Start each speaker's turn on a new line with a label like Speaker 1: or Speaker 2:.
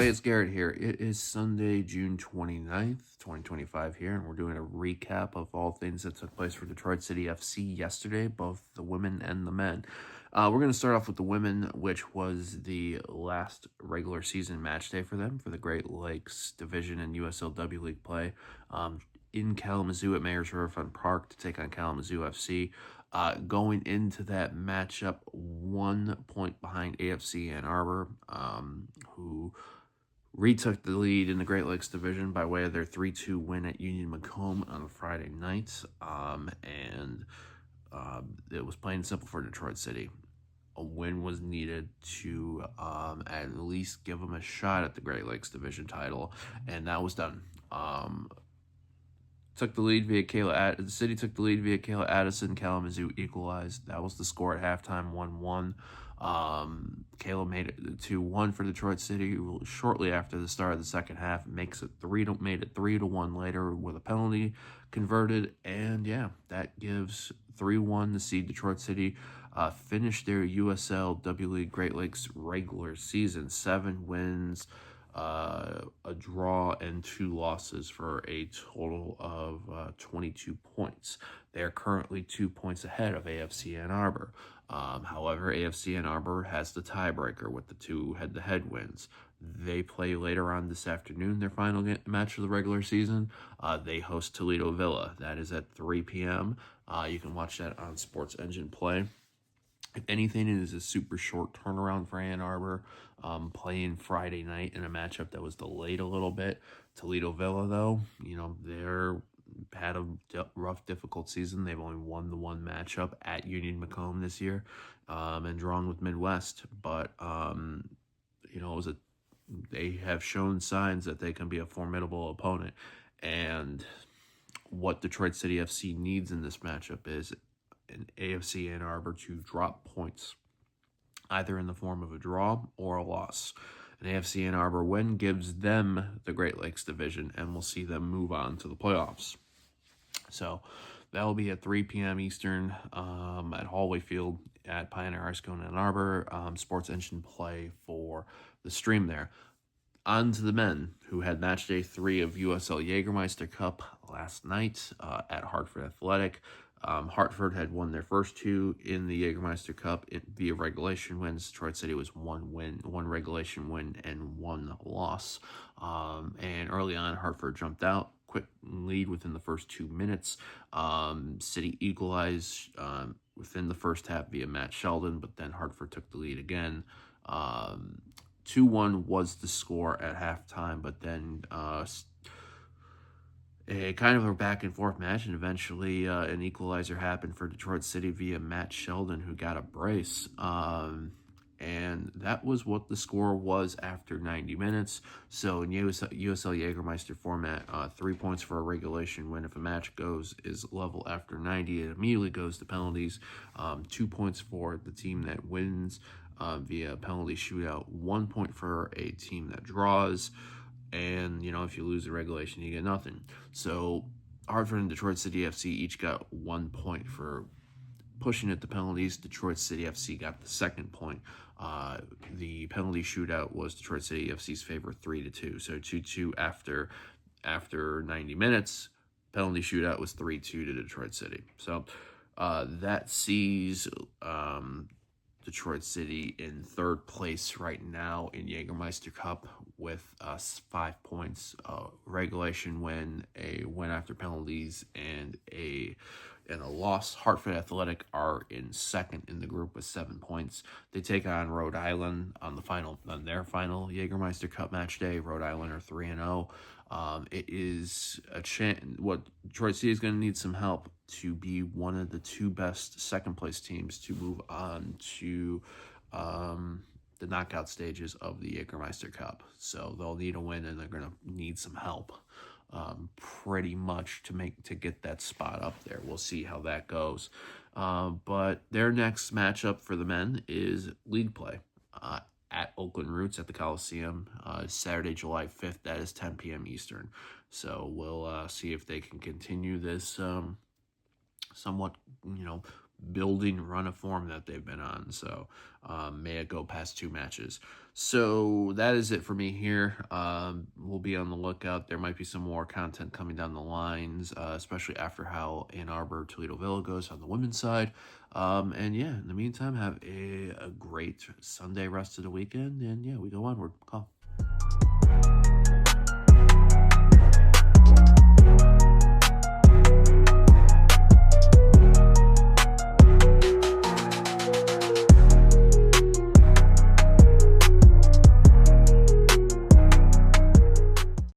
Speaker 1: everybody, it's Garrett here. It is Sunday, June 29th, 2025 here, and we're doing a recap of all things that took place for Detroit City FC yesterday, both the women and the men. We're going to start off with the women, which was the last regular season match day for them for the Great Lakes Division and USLW League play in Kalamazoo at Mayor's Riverfront Park to take on Kalamazoo FC. Going into that matchup, 1 point behind AFC Ann Arbor, who retook the lead in the Great Lakes Division by way of their 3-2 win at Union Macomb on Friday night. It was plain and simple for Detroit City. A win was needed to at least give them a shot at the Great Lakes Division title, and that was done. The city took the lead via Kayla Addison. Kalamazoo equalized. That was the score at halftime, 1-1. Kayla made it 2-1 for Detroit City shortly after the start of the second half. Made it 3-1 later with a penalty converted, and yeah, that gives 3-1 to see Detroit City finish their USLW League Great Lakes regular season. 7 wins, a draw, and 2 losses for a total of 22 points. They are currently 2 points ahead of AFC Ann Arbor. However, AFC Ann Arbor has the tiebreaker with the 2 head-to-head wins. They play later on this afternoon, their final match of the regular season. They host Toledo Villa. That is at 3 p.m. You can watch that on Sports Engine Play. If anything, it is a super short turnaround for Ann Arbor, playing Friday night in a matchup that was delayed a little bit. Toledo Villa, though, they're had a rough, difficult season. They've only won the 1 matchup at Union Macomb this year, and drawn with Midwest. But they have shown signs that they can be a formidable opponent. And what Detroit City FC needs in this matchup is an AFC Ann Arbor to drop points, either in the form of a draw or a loss. An AFC Ann Arbor win gives them the Great Lakes Division, and we'll see them move on to the playoffs. So that will be at 3 p.m. Eastern at Hallway Field at Pioneer High School in Ann Arbor. Sports Engine Play for the stream there. On to the men, who had match day 3 of USL Jägermeister Cup last night at Hartford Athletic. Hartford had won their first 2 in the Jägermeister Cup via regulation wins. Detroit City was 1 regulation win, and 1 loss. And early on, Hartford jumped out, quick lead within the first 2 minutes. City equalized within the first half via Matt Sheldon, but then Hartford took the lead again. 2-1 was the score at halftime, but then a kind of a back and forth match, and eventually an equalizer happened for Detroit City via Matt Sheldon, who got a brace. And that was what the score was after 90 minutes. So in USL Jägermeister format, 3 points for a regulation win. If a match is level after 90, it immediately goes to penalties. 2 points for the team that wins via penalty shootout. 1 point for a team that draws. And, if you lose the regulation, you get nothing. So Hartford and Detroit City FC each got 1 point for pushing it to penalties. Detroit City FC got the second point. The penalty shootout was Detroit City FC's favor, 3-2. So 2-2 after 90 minutes. Penalty shootout was 3-2 to Detroit City. So that sees Detroit City in 3rd place right now in Jägermeister Cup with 5 points, regulation win, a win after penalties, and a loss. Hartford Athletic are in 2nd in the group with 7 points. They take on Rhode Island on their final Jägermeister Cup match day. Rhode Island are 3-0. It is a chance. What Detroit City is going to need some help to be one of the 2 best 2nd place teams to move on to the knockout stages of the Jägermeister Cup. So they'll need a win, and they're going to need some help pretty much to get that spot up there. We'll see how that goes. But their next matchup for the men is league play at Oakland Roots at the Coliseum, Saturday, July 5th. That is 10 p.m. Eastern. So we'll see if they can continue this somewhat, building run of form that they've been on. So may it go past 2 matches. So that is it for me here. We'll be on the lookout. There might be some more content coming down the lines, especially after how Ann Arbor Toledo Villa goes on the women's side. And yeah, in the meantime, have a great Sunday rest of the weekend. And yeah, we go onward. Call.